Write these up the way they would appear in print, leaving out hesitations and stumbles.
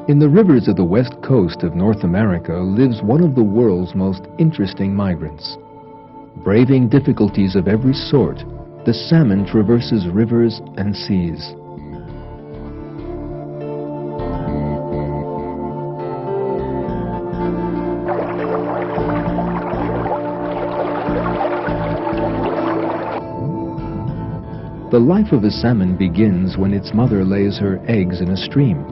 In the rivers of the west coast of North America lives one of the world's most interesting migrants. Braving difficulties of every sort, the salmon traverses rivers and seas. The life of a salmon begins when its mother lays her eggs in a stream.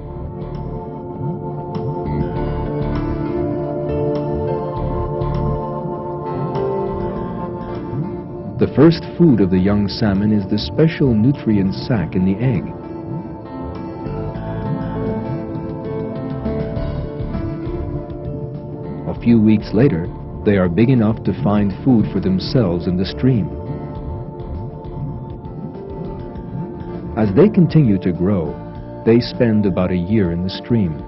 The first food of the young salmon is the special nutrient sac in the egg. A few weeks later, they are big enough to find food for themselves in the stream. As they continue to grow, they spend about a year in the stream.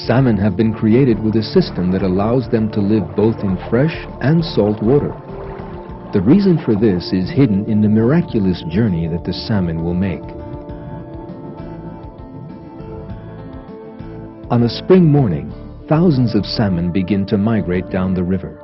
Salmon have been created with a system that allows them to live both in fresh and salt water. The reason for this is hidden in the miraculous journey that the salmon will make. On a spring morning, thousands of salmon begin to migrate down the river.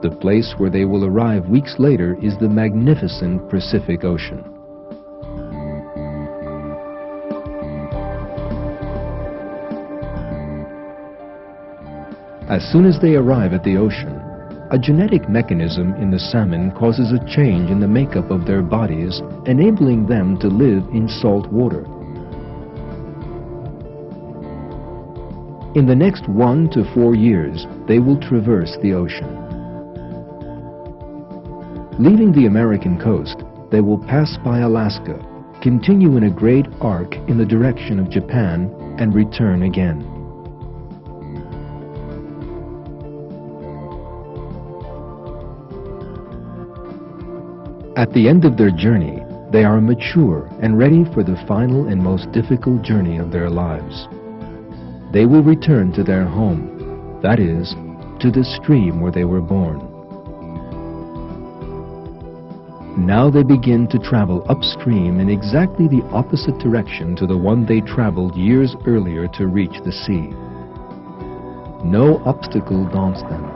The place where they will arrive weeks later is the magnificent Pacific Ocean. As soon as they arrive at the ocean, a genetic mechanism in the salmon causes a change in the makeup of their bodies, enabling them to live in salt water. In the next 1 to 4 years, they will traverse the ocean. Leaving the American coast, they will pass by Alaska, continue in a great arc in the direction of Japan, and return again. At the end of their journey, they are mature and ready for the final and most difficult journey of their lives. They will return to their home, that is, to the stream where they were born. Now they begin to travel upstream in exactly the opposite direction to the one they traveled years earlier to reach the sea. No obstacle daunts them.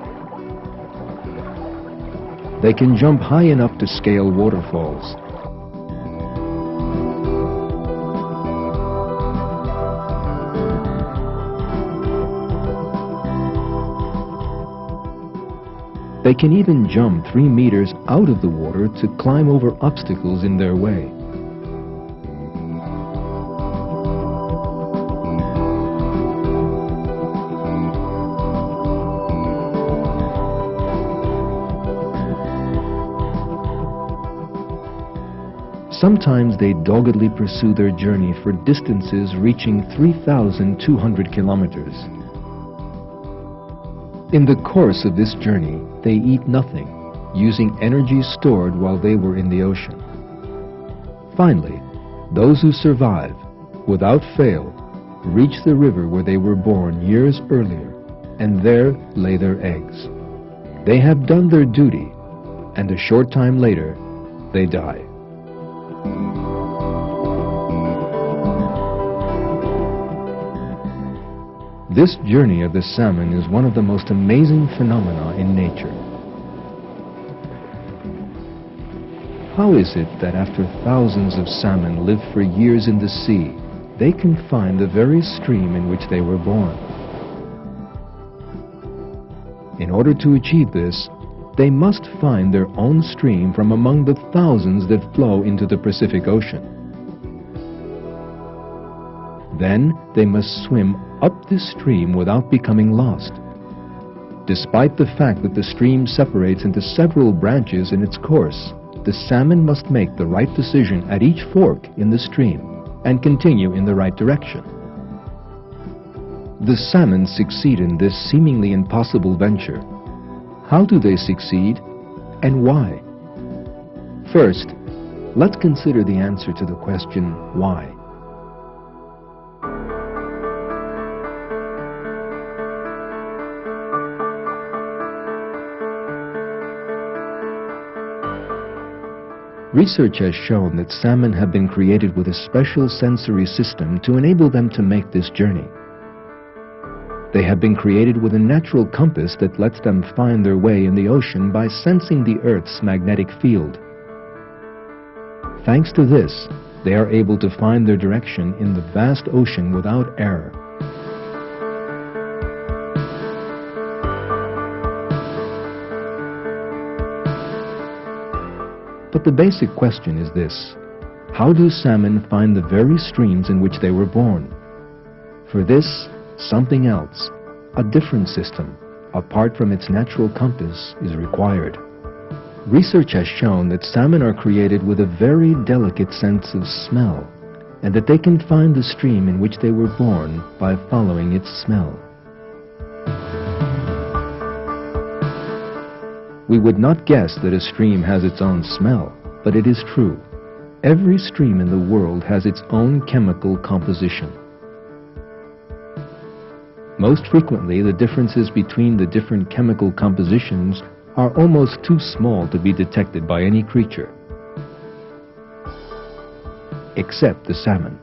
They can jump high enough to scale waterfalls. They can even jump 3 meters out of the water to climb over obstacles in their way. Sometimes they doggedly pursue their journey for distances reaching 3,200 kilometers. In the course of this journey, they eat nothing, using energy stored while they were in the ocean. Finally, those who survive, without fail, reach the river where they were born years earlier, and there lay their eggs. They have done their duty, and a short time later, they die. This journey of the salmon is one of the most amazing phenomena in nature. How is it that after thousands of salmon live for years in the sea, they can find the very stream in which they were born? In order to achieve this, they must find their own stream from among the thousands that flow into the Pacific Ocean. Then they must swim up this stream without becoming lost. Despite the fact that the stream separates into several branches in its course, the salmon must make the right decision at each fork in the stream and continue in the right direction. The salmon succeed in this seemingly impossible venture. How do they succeed, and why? First, let's consider the answer to the question, why? Research has shown that salmon have been created with a special sensory system to enable them to make this journey. They have been created with a natural compass that lets them find their way in the ocean by sensing the Earth's magnetic field. Thanks to this, they are able to find their direction in the vast ocean without error. But the basic question is this: how do salmon find the very streams in which they were born? For this, something else, a different system, apart from its natural compass, is required. Research has shown that salmon are created with a very delicate sense of smell, and that they can find the stream in which they were born by following its smell. We would not guess that a stream has its own smell, but it is true. Every stream in the world has its own chemical composition. Most frequently, the differences between the different chemical compositions are almost too small to be detected by any creature, except the salmon.